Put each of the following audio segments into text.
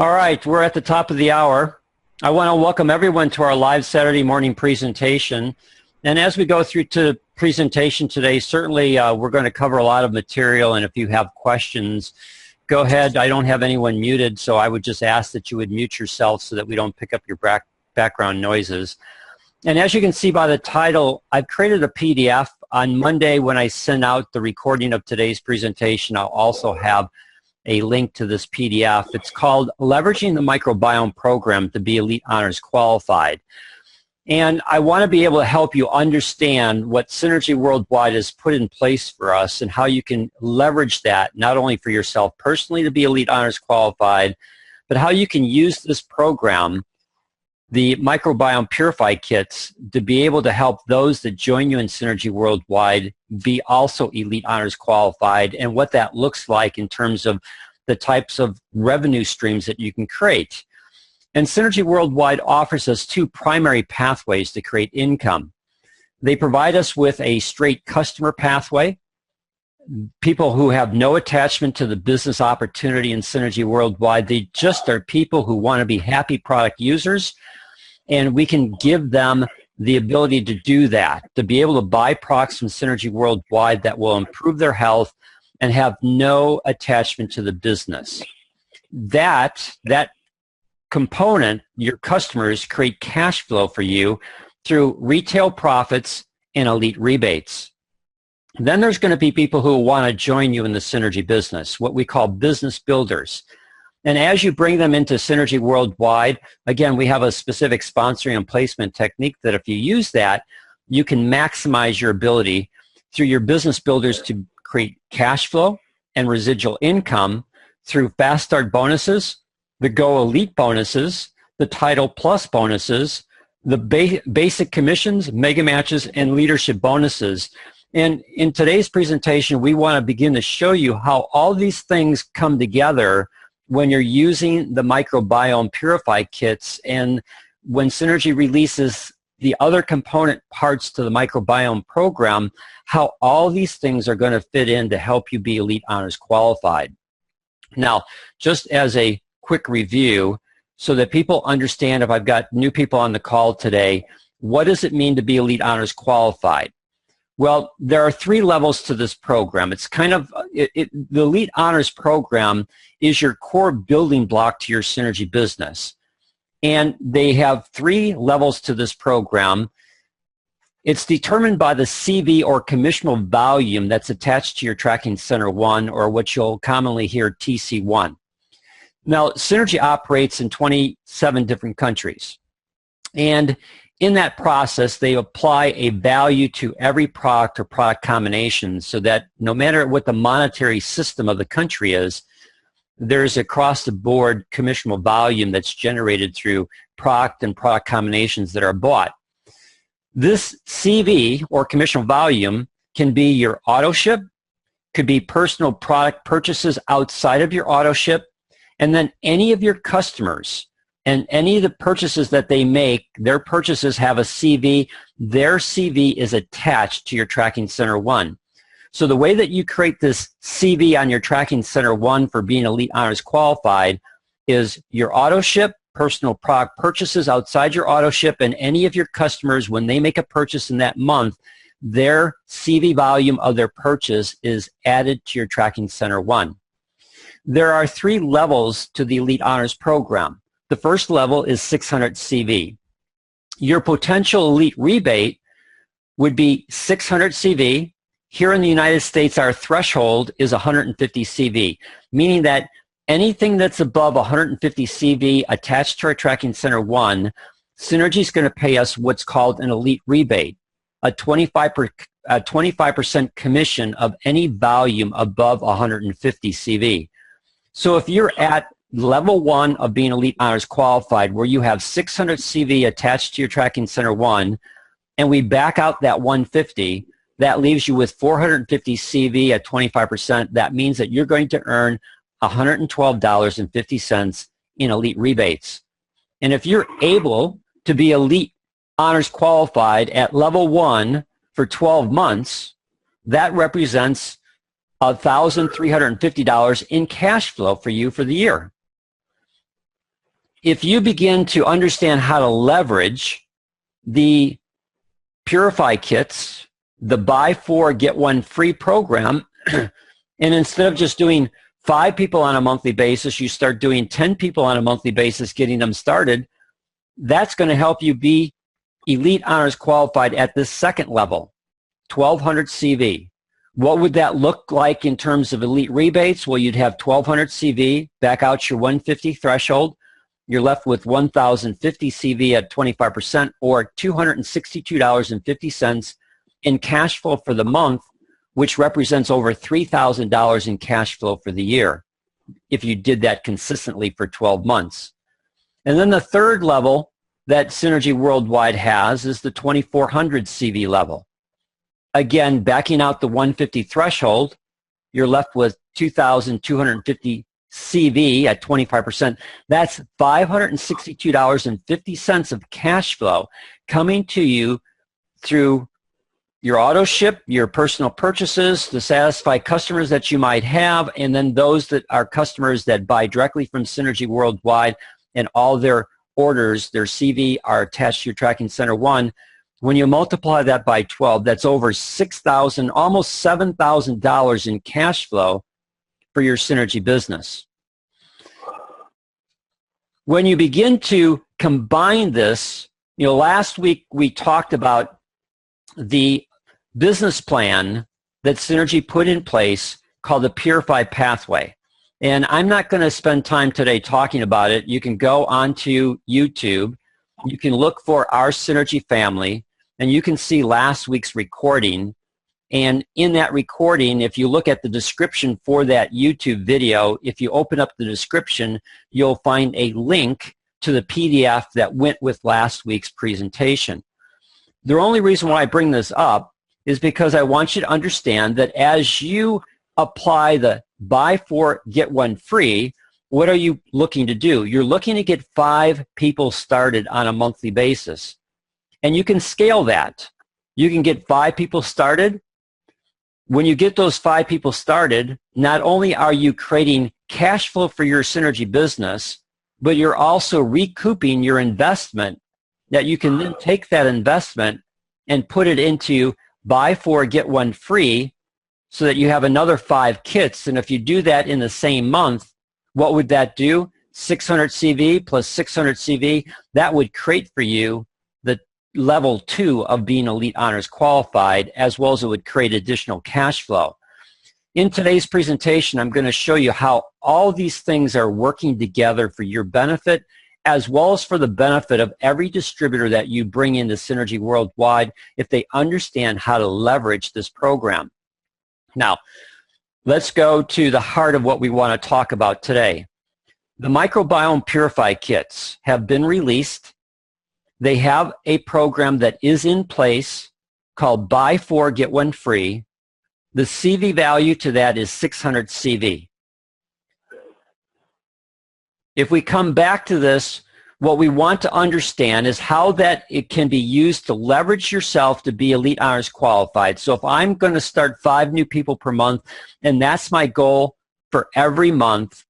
All right, we're at the top of the hour. I want to welcome everyone to our live Saturday morning presentation. And as we go through to presentation today, certainly we're going to cover a lot of material, and if you have questions, go ahead. I don't have anyone muted, so I would just ask that you would mute yourself so that we don't pick up your background noises. And as you can see by the title, I've created a PDF. On Monday, when I send out the recording of today's presentation, I'll also have a link to this PDF. It's called Leveraging the Microbiome Program to be Elite Honors Qualified. And I want to be able to help you understand what Synergy Worldwide has put in place for us and how you can leverage that not only for yourself personally to be Elite Honors Qualified, but how you can use this program, the Microbiome Purify Kits, to be able to help those that join you in Synergy Worldwide be also Elite Honors Qualified, and what that looks like in terms of the types of revenue streams that you can create. And Synergy Worldwide offers us two primary pathways to create income. They provide us with a straight customer pathway, people who have no attachment to the business opportunity in Synergy Worldwide. They just are people who want to be happy product users, and we can give them the ability to do that, to be able to buy products from Synergy Worldwide that will improve their health and have no attachment to the business. That component, your customers create cash flow for you through retail profits and elite rebates. Then there's going to be people who want to join you in the Synergy business, what we call business builders. And as you bring them into Synergy Worldwide, again, we have a specific sponsoring and placement technique that if you use that, you can maximize your ability through your business builders to create cash flow and residual income through Fast Start bonuses, the Go Elite bonuses, the Title Plus bonuses, the basic commissions, mega matches, and leadership bonuses. And in today's presentation, we want to begin to show you how all these things come together when you're using the Microbiome Purify Kits, and when Synergy releases the other component parts to the Microbiome Program, how all these things are going to fit in to help you be Elite Honors Qualified. Now, just as a quick review, so that people understand, if I've got new people on the call today, what does it mean to be Elite Honors Qualified? Well, there are three levels to this program. It's kind of, the Elite Honors Program is your core building block to your Synergy business. And they have three levels to this program. It's determined by the CV or commissionable volume that's attached to your Tracking Center 1, or what you'll commonly hear TC1. Now, Synergy operates in 27 different countries. And in that process, they apply a value to every product or product combination, so that no matter what the monetary system of the country is, there's across-the-board commissionable volume that's generated through product and product combinations that are bought. This CV, or commissionable volume, can be your auto ship, could be personal product purchases outside of your auto ship, and then any of your customers and any of the purchases that they make, their purchases have a CV. Their CV is attached to your Tracking Center 1. So the way that you create this CV on your Tracking Center 1 for being Elite Honors Qualified is your auto ship, personal product purchases outside your auto ship, and any of your customers, when they make a purchase in that month, their CV volume of their purchase is added to your Tracking Center 1. There are three levels to the Elite Honors Program. The first level is 600 CV. Your potential elite rebate would be 600 CV. Here in the United States, our threshold is 150 CV, meaning that anything that's above 150 CV attached to our Tracking Center 1, Synergy is going to pay us what's called an elite rebate, a 25% commission of any volume above 150 CV. So if you're at level 1 of being Elite Honors Qualified, where you have 600 CV attached to your Tracking Center 1, and we back out that 150, that leaves you with 450 CV at 25%. That means that you're going to earn $112.50 in elite rebates. And if you're able to be Elite Honors Qualified at level 1 for 12 months, that represents $1,350 in cash flow for you for the year. if you begin to understand how to leverage the Purify kits, the buy 4, get 1 free program, and instead of just doing 5 people on a monthly basis, you start doing 10 people on a monthly basis, getting them started, that's going to help you be Elite Honors qualified at this second level, 1200 CV. What would that look like in terms of elite rebates? Well, you'd have 1200 CV, back out your 150 threshold. You're left with 1050 CV at 25%, or $262.50 in cash flow for the month, which represents over $3,000 in cash flow for the year if you did that consistently for 12 months. And then the third level that Synergy Worldwide has is the 2400 CV level. Again, backing out the 150 threshold, you're left with 2,250 CV at 25%. That's $562.50 of cash flow coming to you through your auto ship, your personal purchases, to satisfy customers that you might have, and then those that are customers that buy directly from Synergy Worldwide, and all their orders, their CV, are attached to your Tracking Center 1. When you multiply that by 12, that's over $6,000, almost $7,000 in cash flow for your Synergy business. When you begin to combine this, last week we talked about the business plan that Synergy put in place called the Purify Pathway. And I'm not going to spend time today talking about it. You can go onto YouTube. You can look for our Synergy family, and you can see last week's recording. And in that recording, if you look at the description for that YouTube video, if you open up the description, you'll find a link to the PDF that went with last week's presentation. The only reason why I bring this up is because I want you to understand that as you apply the buy 4, get 1 free, what are you looking to do? You're looking to get 5 people started on a monthly basis. And you can scale that. You can get 5 people started. When you get those 5 people started, not only are you creating cash flow for your Synergy business, but you're also recouping your investment, that you can then take that investment and put it into buy 4, get 1 free, so that you have another 5 kits. And if you do that in the same month, what would that do? 600 CV plus 600 CV, that would create for you the level 2 of being Elite Honors qualified, as well as it would create additional cash flow. In today's presentation, I'm going to show you how all these things are working together for your benefit, as well as for the benefit of every distributor that you bring into Synergy Worldwide, if they understand how to leverage this program. Now, let's go to the heart of what we want to talk about today. The Microbiome Purify kits have been released. They have a program that is in place called Buy 4, Get 1 Free. The CV value to that is 600 CV. If we come back to this, what we want to understand is how that it can be used to leverage yourself to be Elite Honors qualified. So if I'm going to start 5 new people per month, and that's my goal for every month,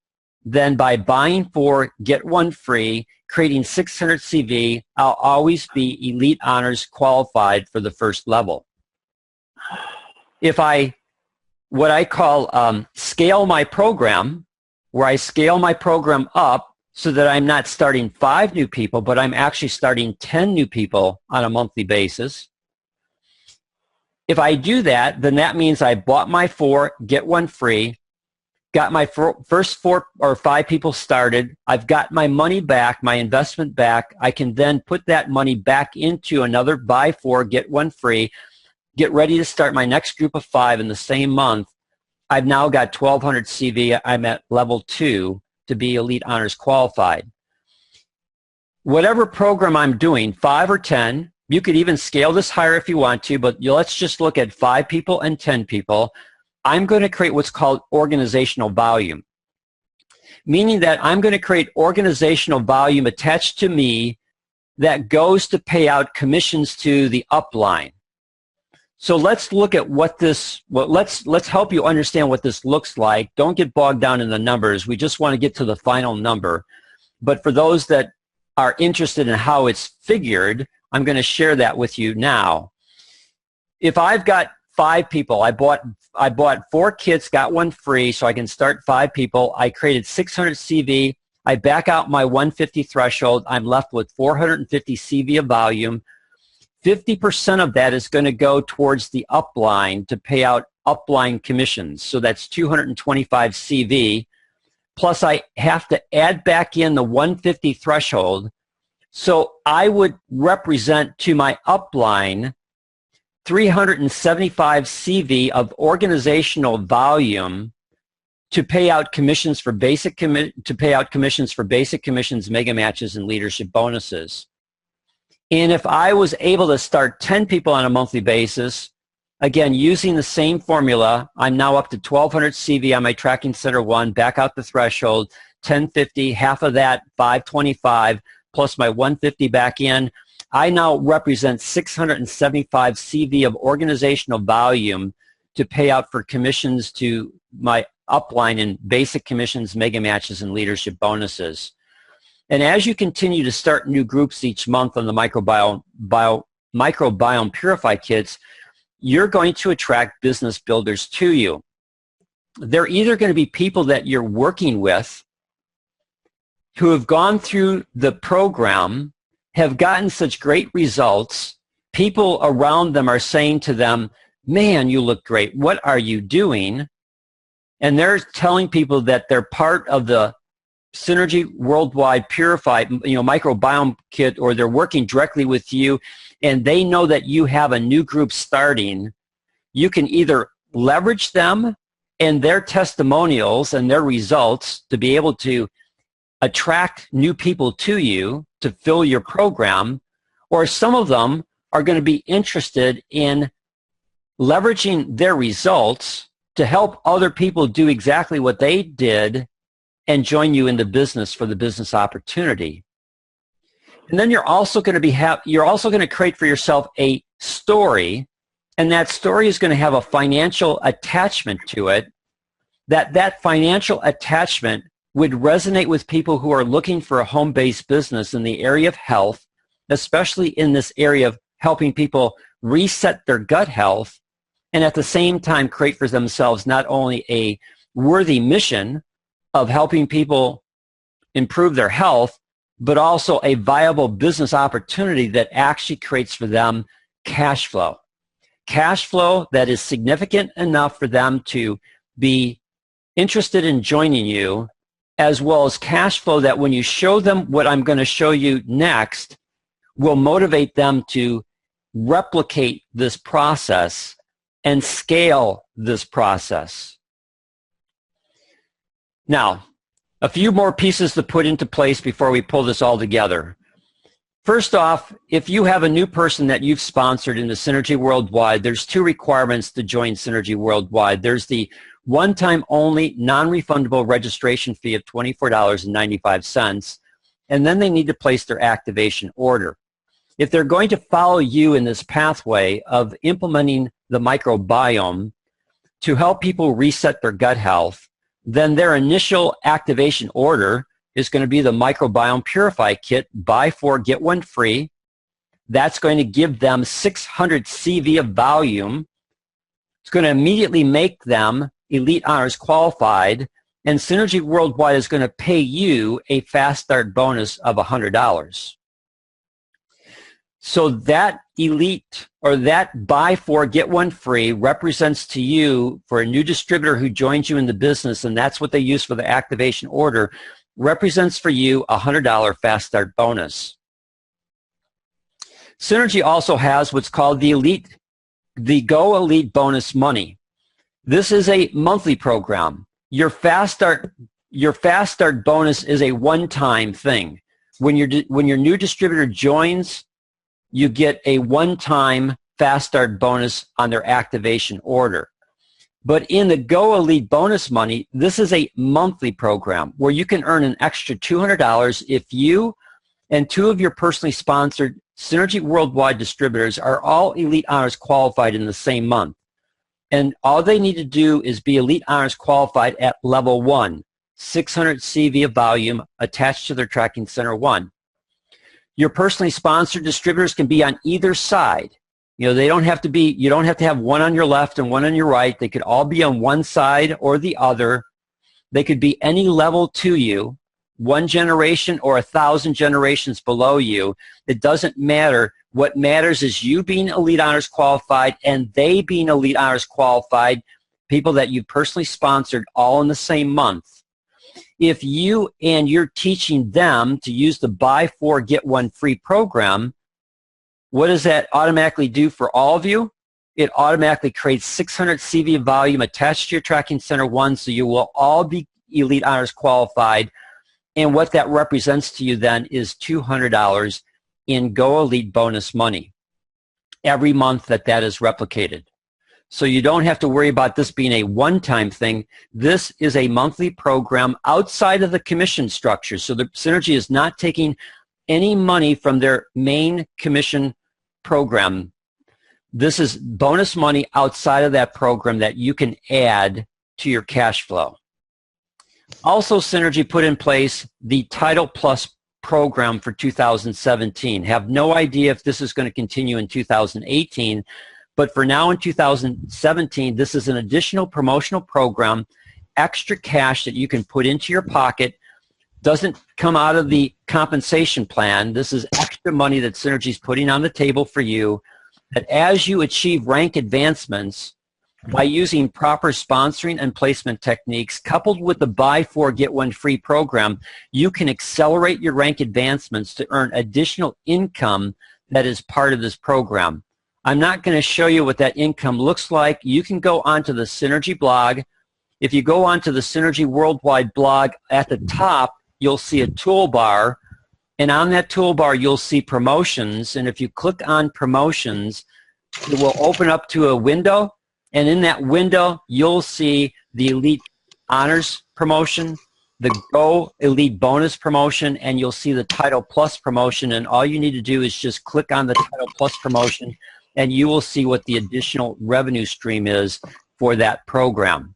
then by buying 4, get 1 free, creating 600 CV, I'll always be Elite Honors qualified for the first level. If I, what I call scale my program, where I scale my program up so that I'm not starting 5 new people, but I'm actually starting 10 new people on a monthly basis. If I do that, then that means I bought my 4, get 1 free, got my first 4 or 5 people started. I've got my money back, my investment back. I can then put that money back into another buy 4, get 1 free, get ready to start my next group of 5 in the same month. I've now got 1200 CV. I'm at level 2 to be Elite Honors qualified. Whatever program I'm doing, 5 or 10, you could even scale this higher if you want to, but let's just look at 5 people and 10 people. I'm going to create what's called organizational volume, meaning that I'm going to create organizational volume attached to me that goes to pay out commissions to the upline. So let's look at what this, let's help you understand what this looks like. Don't get bogged down in the numbers. We just want to get to the final number. But for those that are interested in how it's figured, I'm going to share that with you now. If I've got 5 people, I bought 4 kits, got one free, so I can start 5 people. I created 600 CV. I back out my 150 threshold. I'm left with 450 CV of volume. 50% of that is going to go towards the upline to pay out upline commissions. So that's 225 CV. Plus I have to add back in the 150 threshold. So I would represent to my upline 375 CV of organizational volume to pay out commissions for basic commissions, mega matches, and leadership bonuses. And if I was able to start 10 people on a monthly basis, again, using the same formula, I'm now up to 1,200 CV on my tracking center 1, back out the threshold, 1050, half of that, 525, plus my 150 back in. I now represent 675 CV of organizational volume to pay out for commissions to my upline in basic commissions, mega matches, and leadership bonuses. And as you continue to start new groups each month on the Microbiome Purify kits, you're going to attract business builders to you. They're either going to be people that you're working with who have gone through the program, have gotten such great results, people around them are saying to them, man, you look great, what are you doing? And they're telling people that they're part of the Synergy Worldwide Purify, microbiome kit, or they're working directly with you, and they know that you have a new group starting. You can either leverage them and their testimonials and their results to be able to attract new people to you to fill your program, or some of them are going to be interested in leveraging their results to help other people do exactly what they did and join you in the business for the business opportunity. And then you're also going to create for yourself a story, and that story is going to have a financial attachment to it. That financial attachment would resonate with people who are looking for a home-based business in the area of health, especially in this area of helping people reset their gut health, and at the same time create for themselves not only a worthy mission of helping people improve their health, but also a viable business opportunity that actually creates for them cash flow. Cash flow that is significant enough for them to be interested in joining you, as well as cash flow that when you show them what I'm going to show you next, will motivate them to replicate this process and scale this process. Now, a few more pieces to put into place before we pull this all together. First off, if you have a new person that you've sponsored into Synergy Worldwide, there's 2 requirements to join Synergy Worldwide. There's the one-time only non-refundable registration fee of $24.95, and then they need to place their activation order. If they're going to follow you in this pathway of implementing the microbiome to help people reset their gut health, then their initial activation order is going to be the Microbiome Purify Kit, buy 4, get 1 free. That's going to give them 600 CV of volume. It's going to immediately make them Elite Honors qualified, and Synergy Worldwide is going to pay you a fast start bonus of $100. So that elite, or that buy 4, get 1 free, represents to you, for a new distributor who joins you in the business, and that's what they use for the activation order, represents for you a $100 fast start bonus. Synergy also has what's called the Go Elite Bonus Money. This is a monthly program. Your fast start bonus is a one-time thing. When your new distributor joins, you get a one-time fast start bonus on their activation order. But in the Go Elite Bonus Money, this is a monthly program where you can earn an extra $200 if you and 2 of your personally sponsored Synergy Worldwide distributors are all Elite Honors qualified in the same month. And all they need to do is be Elite Honors qualified at level 1. 600 CV of volume attached to their tracking center 1. Your personally sponsored distributors can be on either side. You know, they don't have to be, you don't have to have one on your left and one on your right. They could all be on one side or the other. They could be any level to you, 1 generation or 1,000 generations below you. It doesn't matter. What matters is you being Elite Honors qualified and they being Elite Honors qualified, people that you personally sponsored all in the same month. If you and you're teaching them to use the buy 4, get 1 free program, what does that automatically do for all of you? It automatically creates 600 CV of volume attached to your tracking center 1, so you will all be Elite Honors qualified. And what that represents to you then is $200 in Go Elite bonus money every month that is replicated. So you don't have to worry about this being a one-time thing. This is a monthly program outside of the commission structure. So the Synergy is not taking any money from their main commission program. This is bonus money outside of that program that you can add to your cash flow. Also, Synergy put in place the Title Plus program for 2017. Have no idea if this is going to continue in 2018, but for now in 2017, this is an additional promotional program, extra cash that you can put into your pocket. Doesn't come out of the compensation plan. This is extra money that Synergy is putting on the table for you, that as you achieve rank advancements by using proper sponsoring and placement techniques coupled with the buy 4 get 1 free program, you can accelerate your rank advancements to earn additional income that is part of this program. I'm not going to show you what that income looks like. You can go onto the Synergy blog. If you go onto the Synergy Worldwide blog, at the top you'll see a toolbar, and on that toolbar you'll see promotions, and if you click on promotions, it will open up to a window, and in that window you'll see the Elite Honors promotion, the Go Elite bonus promotion, and you'll see the Title Plus promotion, and all you need to do is just click on the Title Plus promotion and you will see what the additional revenue stream is for that program.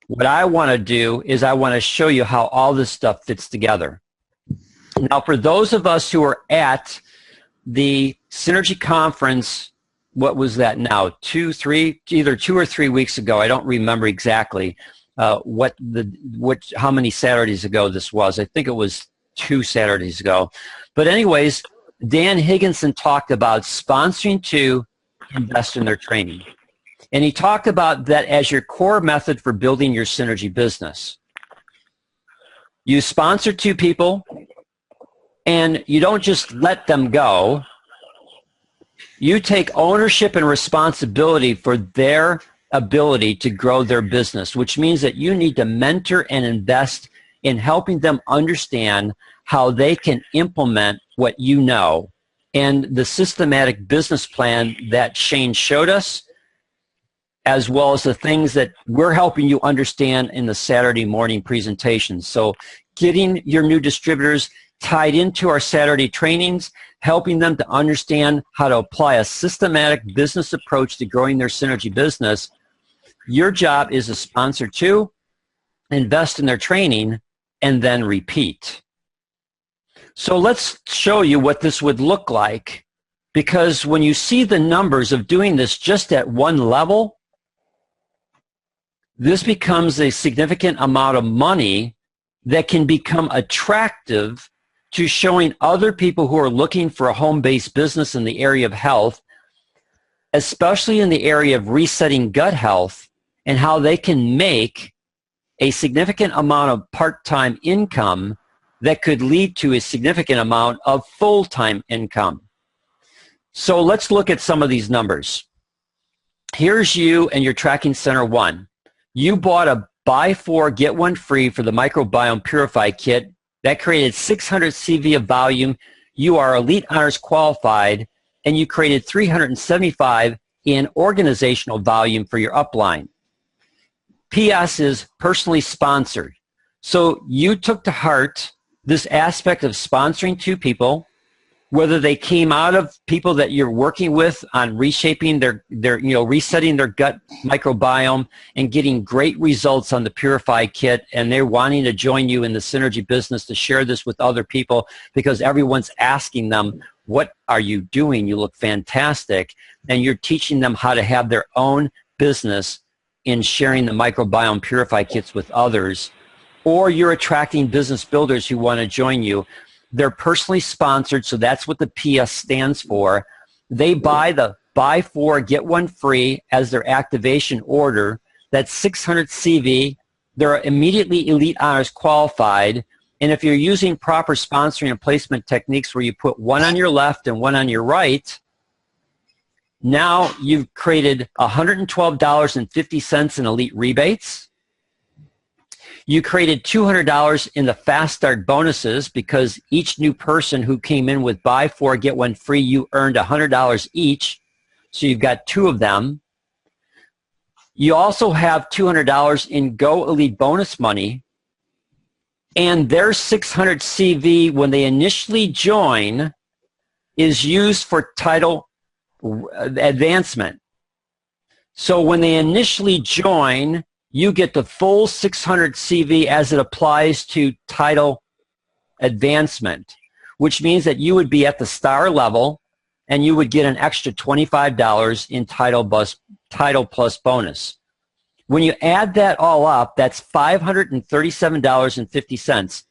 What I want to do is I want to show you how all this stuff fits together. Now, for those of us who are at the Synergy conference, what was that now? Either 2 or 3 weeks ago. I don't remember exactly how many Saturdays ago this was. I think it was 2 Saturdays ago. But anyways, Dan Higginson talked about sponsoring to invest in their training. And he talked about that as your core method for building your Synergy business. You sponsor 2 people, and you don't just let them go. You take ownership and responsibility for their ability to grow their business, which means that you need to mentor and invest in helping them understand how they can implement what you know. And the systematic business plan that Shane showed us, as well as the things that we're helping you understand in the Saturday morning presentations. So getting your new distributors tied into our Saturday trainings, helping them to understand how to apply a systematic business approach to growing their Synergy business. Your job is to sponsor 2, invest in their training, and then repeat. So let's show you what this would look like, because when you see the numbers of doing this just at one level, this becomes a significant amount of money that can become attractive to showing other people who are looking for a home-based business in the area of health, especially in the area of resetting gut health, and how they can make a significant amount of part-time income that could lead to a significant amount of full-time income. So let's look at some of these numbers. Here's you and your tracking center 1. You bought a buy 4, get 1 free for the Microbiome Purify kit. That created 600 CV of volume. You are Elite Honors qualified, and you created 375 in organizational volume for your upline. PS is personally sponsored. So you took to heart this aspect of sponsoring 2 people, whether they came out of people that you're working with on reshaping their resetting their gut microbiome and getting great results on the Purify kit, and they're wanting to join you in the Synergy business to share this with other people because everyone's asking them, what are you doing? You look fantastic. And you're teaching them how to have their own business in sharing the Microbiome Purify kits with others. Or you're attracting business builders who want to join you. They're personally sponsored, so that's what the PS stands for. They buy the buy 4, get 1 free as their activation order. That's 600 CV. They're immediately Elite Honors qualified. And if you're using proper sponsoring and placement techniques where you put one on your left and one on your right, now you've created $112.50 in elite rebates. You created $200 in the Fast Start bonuses because each new person who came in with buy 4, get 1 free, you earned $100 each. So you've got 2 of them. You also have $200 in Go Elite bonus money. And their 600 CV, when they initially join, is used for title advancement. So when they initially join, you get the full 600 CV as it applies to title advancement, which means that you would be at the star level and you would get an extra $25 in title plus bonus. When you add that all up, that's $537.50.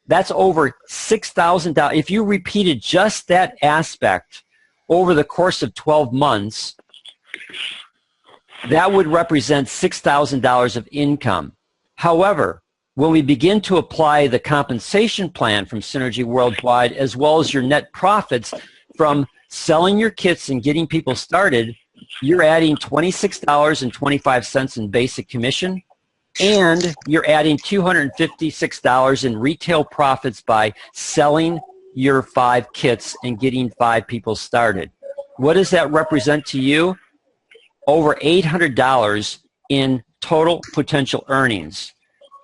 That's over $6,000. If you repeated just that aspect over the course of 12 months, that would represent $6,000 of income. However, when we begin to apply the compensation plan from Synergy Worldwide, as well as your net profits from selling your kits and getting people started, you're adding $26.25 in basic commission, and you're adding $256 in retail profits by selling your 5 kits and getting 5 people started. What does that represent to you? Over $800 in total potential earnings.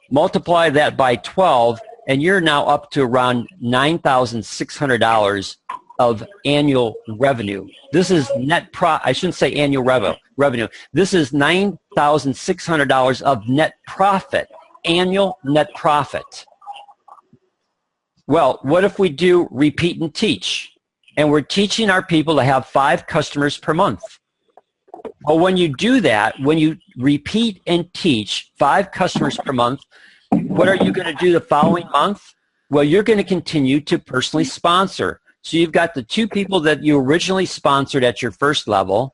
Multiply that by 12, and you're now up to around $9,600 of annual revenue. This is I shouldn't say annual revenue. This is $9,600 of net profit, annual net profit. Well, what if we do repeat and teach? And we're teaching our people to have 5 customers per month. Well, when you do that, when you repeat and teach 5 customers per month, what are you going to do the following month? Well, you're going to continue to personally sponsor. So you've got the 2 people that you originally sponsored at your first level,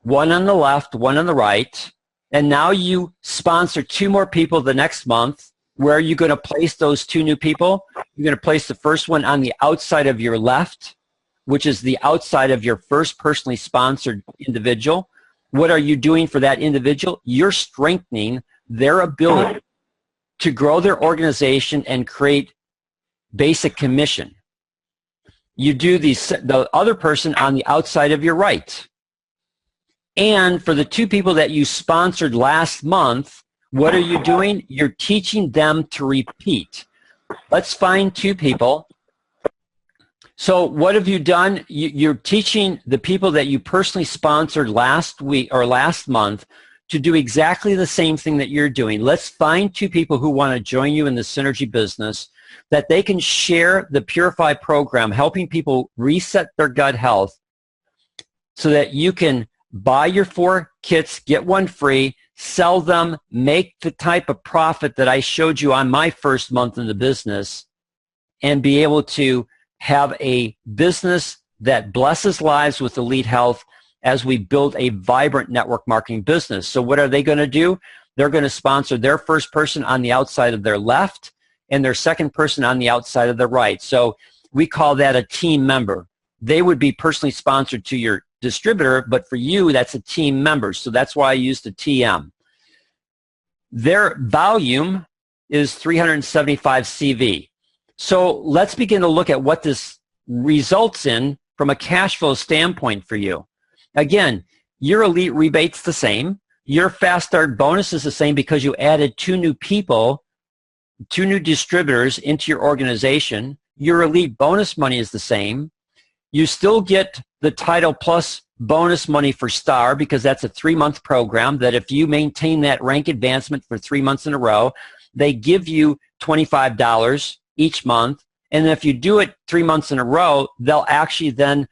one on the left, one on the right, and now you sponsor 2 more people the next month. Where are you going to place those 2 new people? You're going to place the first one on the outside of your left, which is the outside of your first personally sponsored individual. What are you doing for that individual? You're strengthening their ability to grow their organization and create basic commission. You do the other person on the outside of your right. And for the 2 people that you sponsored last month, what are you doing? You're teaching them to repeat. Let's find 2 people. So what have you done? You're teaching the people that you personally sponsored last week or last month to do exactly the same thing that you're doing. Let's find 2 people who want to join you in the Synergy business, that they can share the Purify program, helping people reset their gut health so that you can buy your 4 kits, get 1 free, sell them, make the type of profit that I showed you on my first month in the business, and be able to have a business that blesses lives with elite health as we build a vibrant network marketing business. So what are they going to do? They're going to sponsor their first person on the outside of their left and their second person on the outside of the right. So we call that a team member. They would be personally sponsored to your distributor, but for you, that's a team member. So that's why I used the TM. Their volume is 375 CV. So let's begin to look at what this results in from a cash flow standpoint for you. Again, your elite rebate's the same. Your Fast Start bonus is the same because you added 2 new people, 2 new distributors into your organization. Your elite bonus money is the same. You still get the Title Plus bonus money for Star, because that's a 3-month program that if you maintain that rank advancement for 3 months in a row, they give you $25 each month. And if you do it 3 months in a row, they'll actually then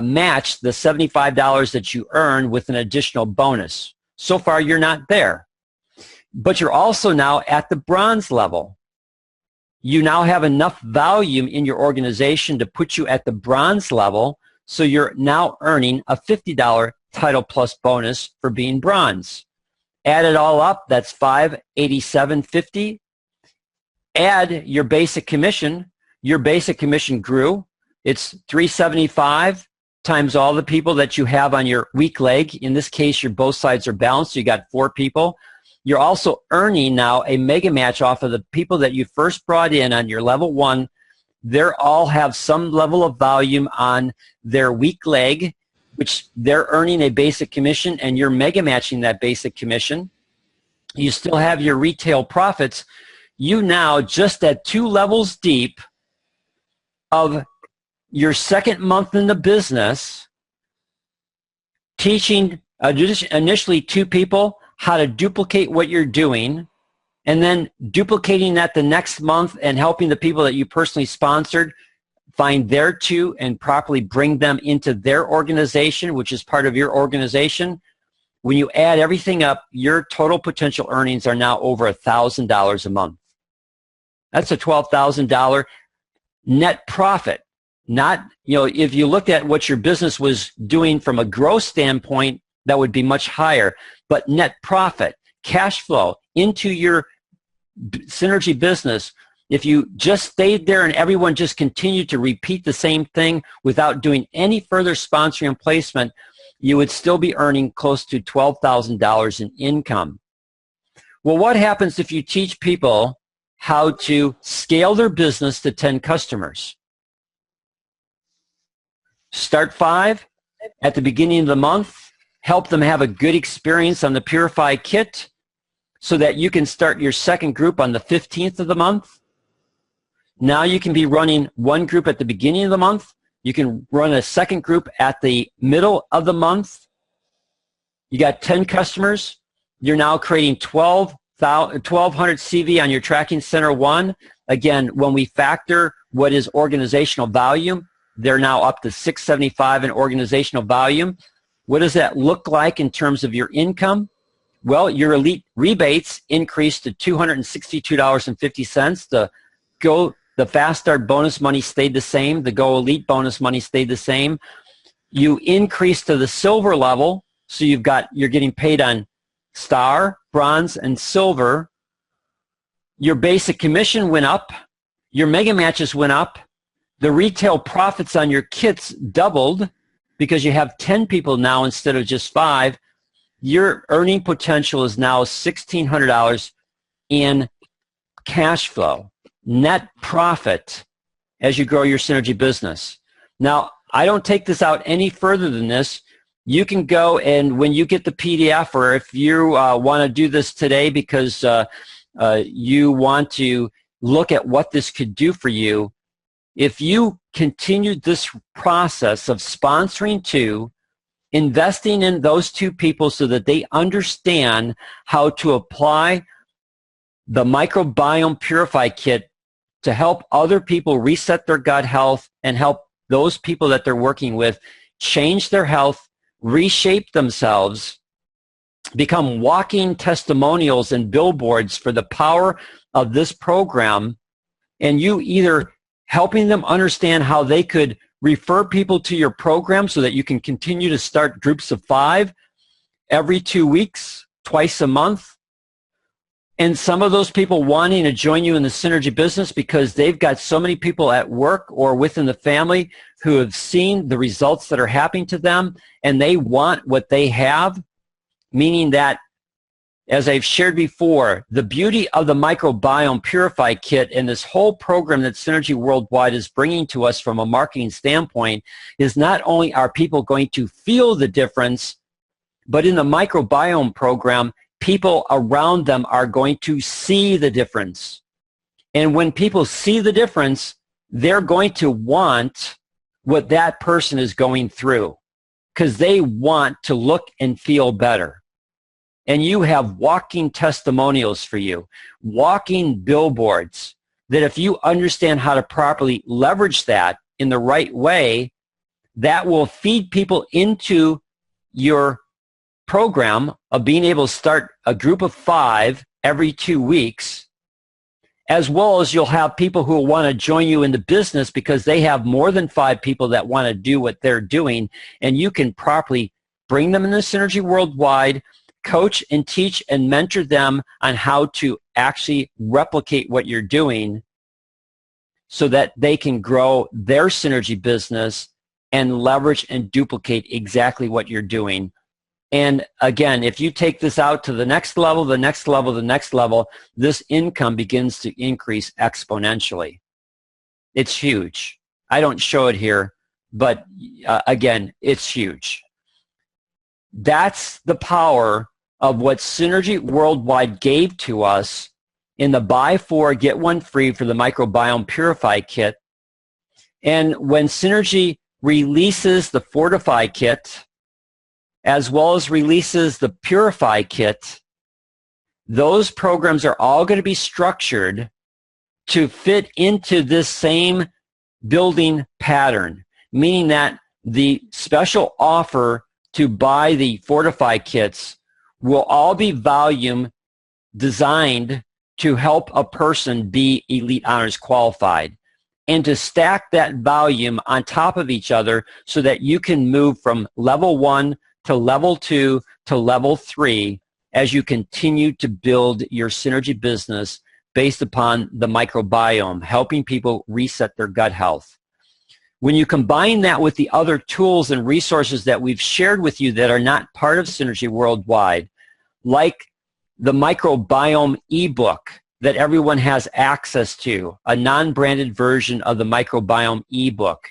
match the $75 that you earn with an additional bonus. So far, you're not there. But you're also now at the bronze level. You now have enough volume in your organization to put you at the bronze level, so you're now earning a $50 Title Plus bonus for being bronze. Add it all up, that's $587.50. Add your basic commission. Your basic commission grew. It's $375 times all the people that you have on your weak leg. In this case, your both sides are balanced, so you got 4 people. You're also earning now a mega match off of the people that you first brought in on your level 1. They all have some level of volume on their weak leg, which they're earning a basic commission, and you're mega matching that basic commission. You still have your retail profits. You now, just at 2 levels deep of your second month in the business, teaching initially 2 people how to duplicate what you're doing, and then duplicating that the next month and helping the people that you personally sponsored find their 2 and properly bring them into their organization, which is part of your organization. When you add everything up, your total potential earnings are now over $1,000 a month. That's a $12,000 net profit. Not, if you looked at what your business was doing from a gross standpoint, that would be much higher. But net profit, cash flow into your synergy business, if you just stayed there and everyone just continued to repeat the same thing without doing any further sponsoring and placement, you would still be earning close to $12,000 in income. Well, what happens if you teach people how to scale their business to 10 customers? Start 5 at the beginning of the month. Help them have a good experience on the Purify Kit so that you can start your second group on the 15th of the month. Now you can be running 1 group at the beginning of the month. You can run a second group at the middle of the month. You got 10 customers. You're now creating 1,200 CV on your Tracking Center 1. Again, when we factor what is organizational volume, they're now up to 675 in organizational volume. What does that look like in terms of your income? Well, your elite rebates increased to $262.50. The Fast Start bonus money stayed the same. The Go Elite bonus money stayed the same. You increased to the silver level, so you're getting paid on Star, Bronze, and Silver. Your basic commission went up. Your mega matches went up. The retail profits on your kits doubled because you have 10 people now instead of just 5. Your earning potential is now $1,600 in cash flow, net profit, as you grow your synergy business. Now, I don't take this out any further than this. You can go, and when you get the PDF, or if you want to do this today because you want to look at what this could do for you, if you continued this process of sponsoring 2, investing in those 2 people so that they understand how to apply the Microbiome Purify Kit to help other people reset their gut health and help those people that they're working with change their health, reshape themselves, become walking testimonials and billboards for the power of this program, and you either helping them understand how they could refer people to your program so that you can continue to start groups of 5 every 2 weeks, twice a month. And some of those people wanting to join you in the synergy business because they've got so many people at work or within the family who have seen the results that are happening to them, and they want what they have, meaning that, as I've shared before, the beauty of the Microbiome Purify Kit and this whole program that Synergy Worldwide is bringing to us from a marketing standpoint is not only are people going to feel the difference, but in the Microbiome Program, people around them are going to see the difference. And when people see the difference, they're going to want what that person is going through because they want to look and feel better. And you have walking testimonials for you, walking billboards, that if you understand how to properly leverage that in the right way, that will feed people into your program of being able to start a group of 5 every 2 weeks, as well as you'll have people who will want to join you in the business because they have more than 5 people that want to do what they're doing, and you can properly bring them in the Synergy Worldwide, coach and teach and mentor them on how to actually replicate what you're doing so that they can grow their Synergy business and leverage and duplicate exactly what you're doing. And again, if you take this out to the next level, the next level, the next level, this income begins to increase exponentially. It's huge. I don't show it here, but again, it's huge. That's the power of what Synergy Worldwide gave to us in the buy 4, get 1 free for the Microbiome Purify Kit. And when Synergy releases the Fortify Kit, as well as releases the Purify Kit, those programs are all going to be structured to fit into this same building pattern, meaning that the special offer to buy the Fortify Kits will all be volume designed to help a person be Elite Honors qualified, and to stack that volume on top of each other so that you can move from level 1 to level 2 to level 3 as you continue to build your Synergy business based upon the microbiome, helping people reset their gut health. When you combine that with the other tools and resources that we've shared with you that are not part of Synergy Worldwide, like the microbiome ebook that everyone has access to, a non-branded version of the microbiome ebook,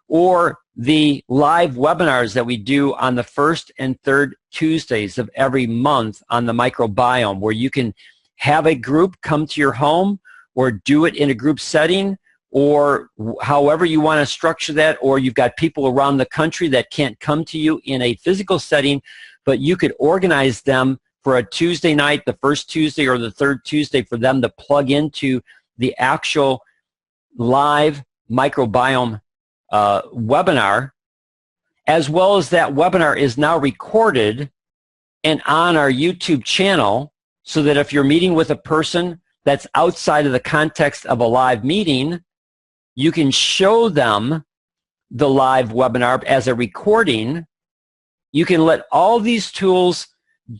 or the live webinars that we do on the 1st and 3rd Tuesdays of every month on the microbiome, where you can have a group come to your home or do it in a group setting, or however you want to structure that, or you've got people around the country that can't come to you in a physical setting, but you could organize them for a Tuesday night, the 1st Tuesday or the 3rd Tuesday, for them to plug into the actual live microbiome webinar, as well as that webinar is now recorded and on our YouTube channel, so that if you're meeting with a person that's outside of the context of a live meeting, you can show them the live webinar as a recording. You can let all these tools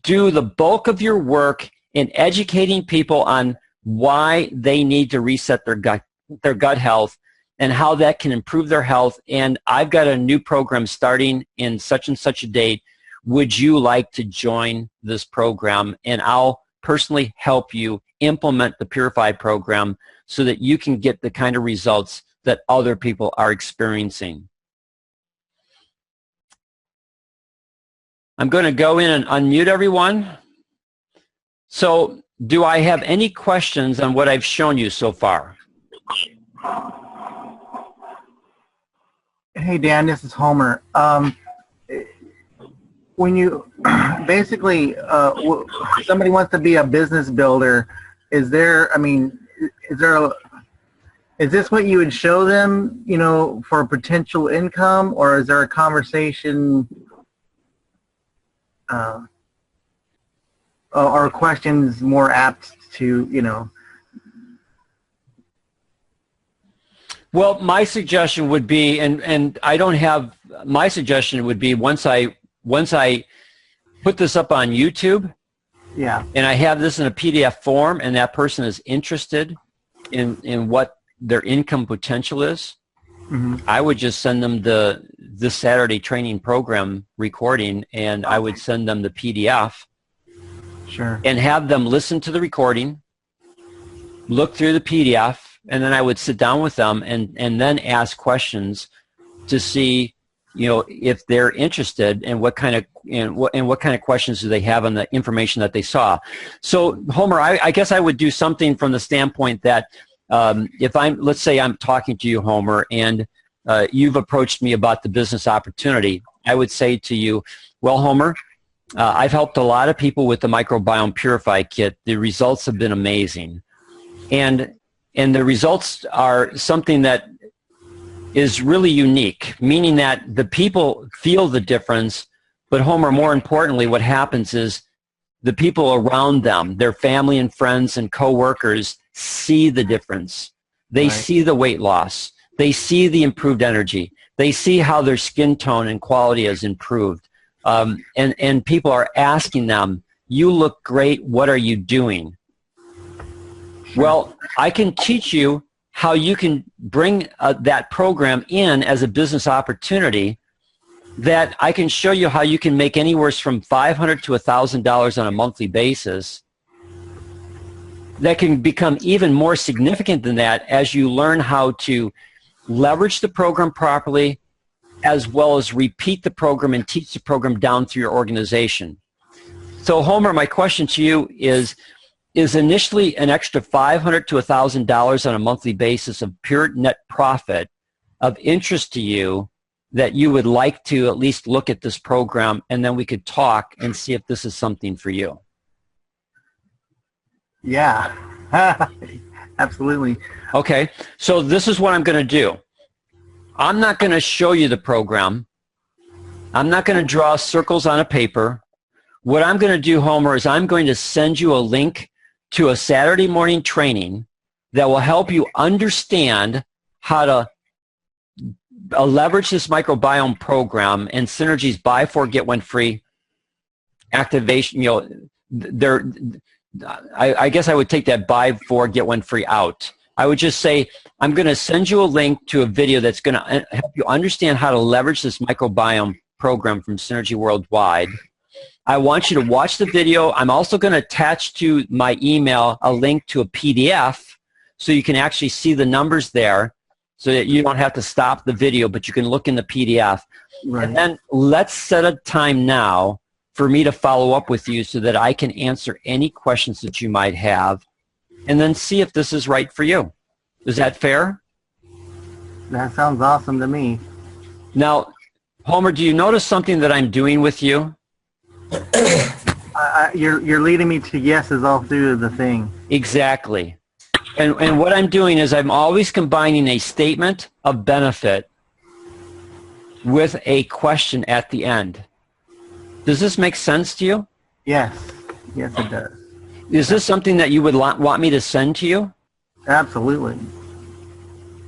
do the bulk of your work in educating people on why they need to reset their gut health and how that can improve their health. And I've got a new program starting in such and such a date. Would you like to join this program? And I'll personally help you implement the Purify program so that you can get the kind of results that other people are experiencing. I'm going to go in and unmute everyone. So, do I have any questions on what I've shown you so far? Hey Dan, this is Homer. When you basically somebody wants to be a business builder, is there? I mean, is this what you would show them? You know, for potential income, or is there a conversation? Are questions more apt to, you know? Well, my suggestion would be, and I don't have, my suggestion would be once I put this up on YouTube, yeah, and I have this in a PDF form, and that person is interested in what their income potential is, mm-hmm. I would just send them this Saturday training program recording, and I would send them the PDF. Sure. And have them listen to the recording, look through the PDF, and then I would sit down with them and then ask questions to see, you know, if they're interested and what kind of questions do they have on the information that they saw. So, Homer, I guess I would do something from the standpoint that if let's say I'm talking to you, Homer, and you've approached me about the business opportunity, I would say to you, well, Homer, I've helped a lot of people with the Microbiome Purify Kit. The results have been amazing. And the results are something that is really unique, meaning that the people feel the difference, but Homer, more importantly, what happens is the people around them, their family and friends and coworkers, see the difference. They see the weight loss. They see the improved energy. They see how their skin tone and quality has improved. And people are asking them, you look great, what are you doing? Well, I can teach you how you can bring that program in as a business opportunity, that I can show you how you can make anywhere from $500 to $1,000 on a monthly basis. That can become even more significant than that as you learn how to leverage the program properly, as well as repeat the program and teach the program down through your organization. So Homer, my question to you is initially an extra $500 to $1,000 on a monthly basis of pure net profit of interest to you, that you would like to at least look at this program, and then we could talk and see if this is something for you? Yeah, absolutely. Okay, so this is what I'm going to do. I'm not going to show you the program. I'm not going to draw circles on a paper. What I'm going to do, Homer, is I'm going to send you a link to a Saturday morning training that will help you understand how to leverage this microbiome program and Synergy's buy four, get one free activation. I guess I would take that buy four, get one free out. I would just say, I'm going to send you a link to a video that's going to help you understand how to leverage this microbiome program from Synergy Worldwide. I want you to watch the video. I'm also going to attach to my email a link to a PDF so you can actually see the numbers there, so that you don't have to stop the video, but you can look in the PDF. Right. And then let's set a time now for me to follow up with you so that I can answer any questions that you might have, and then see if this is right for you. Is that fair? That sounds awesome to me. Now, Homer, do you notice something that I'm doing with you? You're leading me to yeses all through the thing. Exactly. And what I'm doing is I'm always combining a statement of benefit with a question at the end. Does this make sense to you? Yes. Yes, it does. Is this something that you would want me to send to you? Absolutely.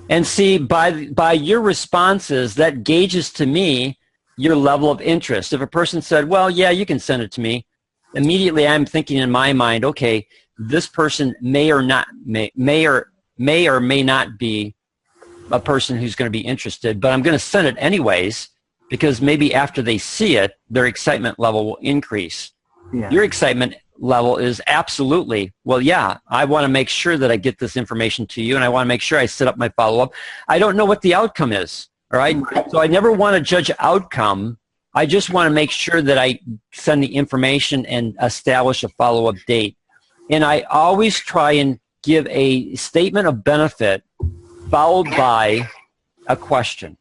And see, by your responses, that gauges to me your level of interest. If a person said, well, yeah, you can send it to me, immediately I'm thinking in my mind, okay, this person may or may not be a person who's going to be interested, but I'm going to send it anyways, because maybe after they see it, their excitement level will increase. Yeah. Your excitement level is absolutely, well, yeah, I want to make sure that I get this information to you, and I want to make sure I set up my follow-up. I don't know what the outcome is, all right? So I never want to judge outcome. I just want to make sure that I send the information and establish a follow-up date. And I always try and give a statement of benefit followed by a question,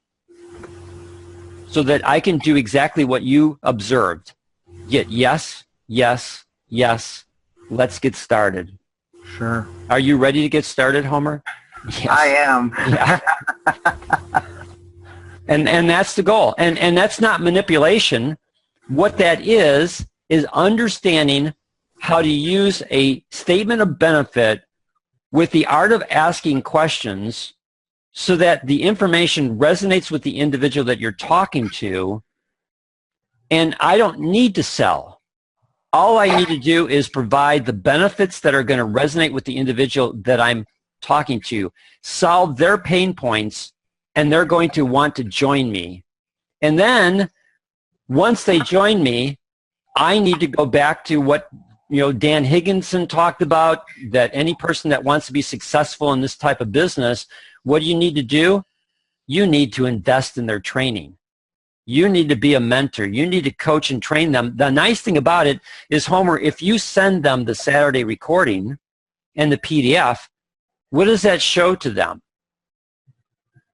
so that I can do exactly what you observed. Get yes, yes, yes. Let's get started. Sure. Are you ready to get started, Homer? Yes. I am. Yeah. And that's the goal. And that's not manipulation. What that is understanding how to use a statement of benefit with the art of asking questions so that the information resonates with the individual that you're talking to. And I don't need to sell. All I need to do is provide the benefits that are going to resonate with the individual that I'm talking to, solve their pain points, and they're going to want to join me. And then once they join me, I need to go back to what Dan Higginson talked about, that any person that wants to be successful in this type of business, what do you need to do? You need to invest in their training. You need to be a mentor. You need to coach and train them. The nice thing about it is, Homer, if you send them the Saturday recording and the PDF, what does that show to them?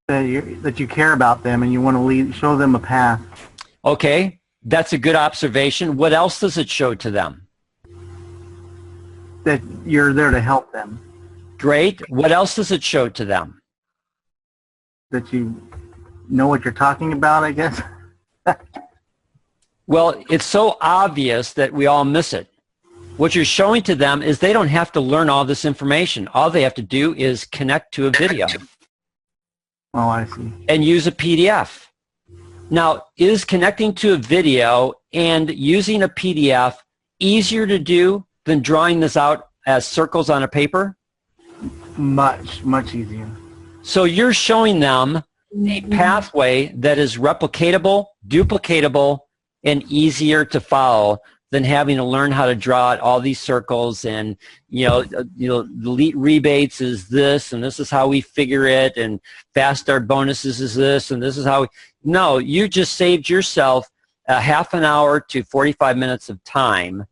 that you care about them and you want to show them a path. Okay, that's a good observation. What else does it show to them? That you're there to help them. Great. What else does it show to them? That you know what you're talking about, I guess. Well, it's so obvious that we all miss it. What you're showing to them is they don't have to learn all this information. All they have to do is connect to a video. Oh, I see. And use a PDF. Now, is connecting to a video and using a PDF easier to do than drawing this out as circles on a paper? Much, much easier. So you're showing them a pathway that is replicatable, duplicatable, and easier to follow than having to learn how to draw out all these circles and, the rebates is this, and this is how we figure it, and fast start bonuses is this, and this is how we... No, you just saved yourself a half an hour to 45 minutes of time,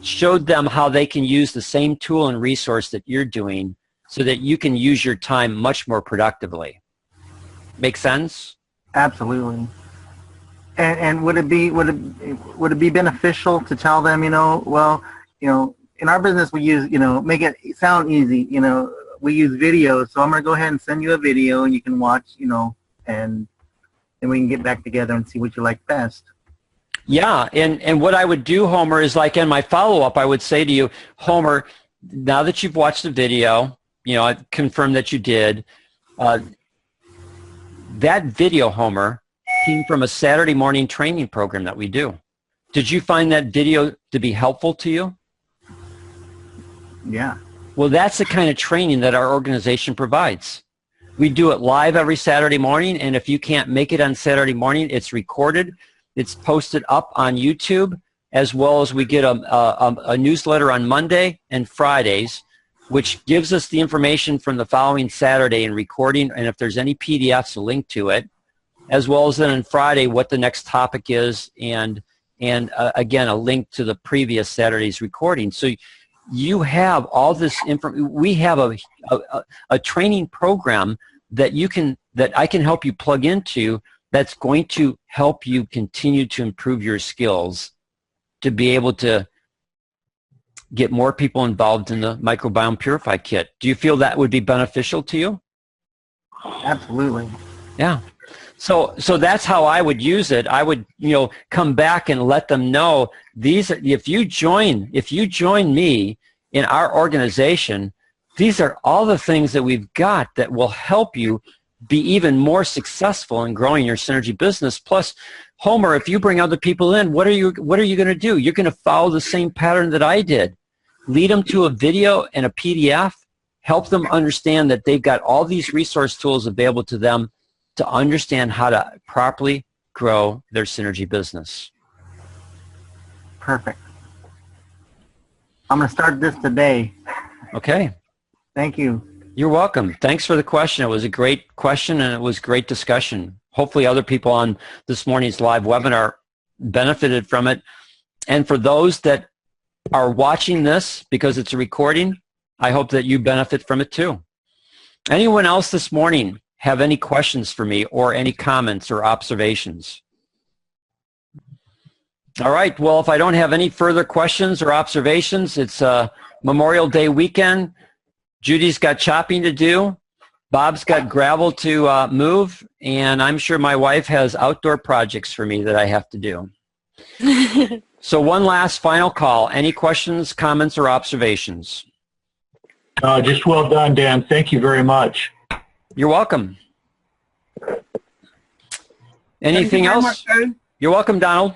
showed them how they can use the same tool and resource that you're doing so that you can use your time much more productively. Make sense? Absolutely. And would it be beneficial to tell them, in our business we use, make it sound easy, we use videos, so I'm going to go ahead and send you a video and you can watch, and then we can get back together and see what you like best. Yeah, and what I would do, Homer, is like in my follow-up, I would say to you, Homer, now that you've watched the video, I confirmed that you did, that video, Homer, came from a Saturday morning training program that we do. Did you find that video to be helpful to you? Yeah. Well, that's the kind of training that our organization provides. We do it live every Saturday morning, and if you can't make it on Saturday morning, it's recorded. It's posted up on YouTube, as well as we get a newsletter on Monday and Fridays, which gives us the information from the following Saturday and recording, and if there's any PDFs, a link to it, as well as then on Friday what the next topic is, and again, a link to the previous Saturday's recording. So you have all this information. We have a training program that I can help you plug into that's going to help you continue to improve your skills to be able to get more people involved in the Microbiome Purify Kit. Do you feel that would be beneficial to you? Absolutely. Yeah. So that's how I would use it. I would, come back and let them know if you join me in our organization, these are all the things that we've got that will help you be even more successful in growing your synergy business. Plus, Homer, if you bring other people in, what are you going to do? You're going to follow the same pattern that I did. Lead them to a video and a PDF. Help them understand that they've got all these resource tools available to them to understand how to properly grow their synergy business. Perfect. I'm going to start this today. Okay. Thank you. You're welcome. Thanks for the question. It was a great question and it was great discussion. Hopefully other people on this morning's live webinar benefited from it. And for those that are watching this because it's a recording, I hope that you benefit from it too. Anyone else this morning have any questions for me or any comments or observations? All right. Well, if I don't have any further questions or observations, it's Memorial Day weekend. Judy's got chopping to do. Bob's got gravel to move. And I'm sure my wife has outdoor projects for me that I have to do. So one last final call. Any questions, comments, or observations? Just well done, Dan. Thank you very much. You're welcome. Anything else? You're welcome, Donald.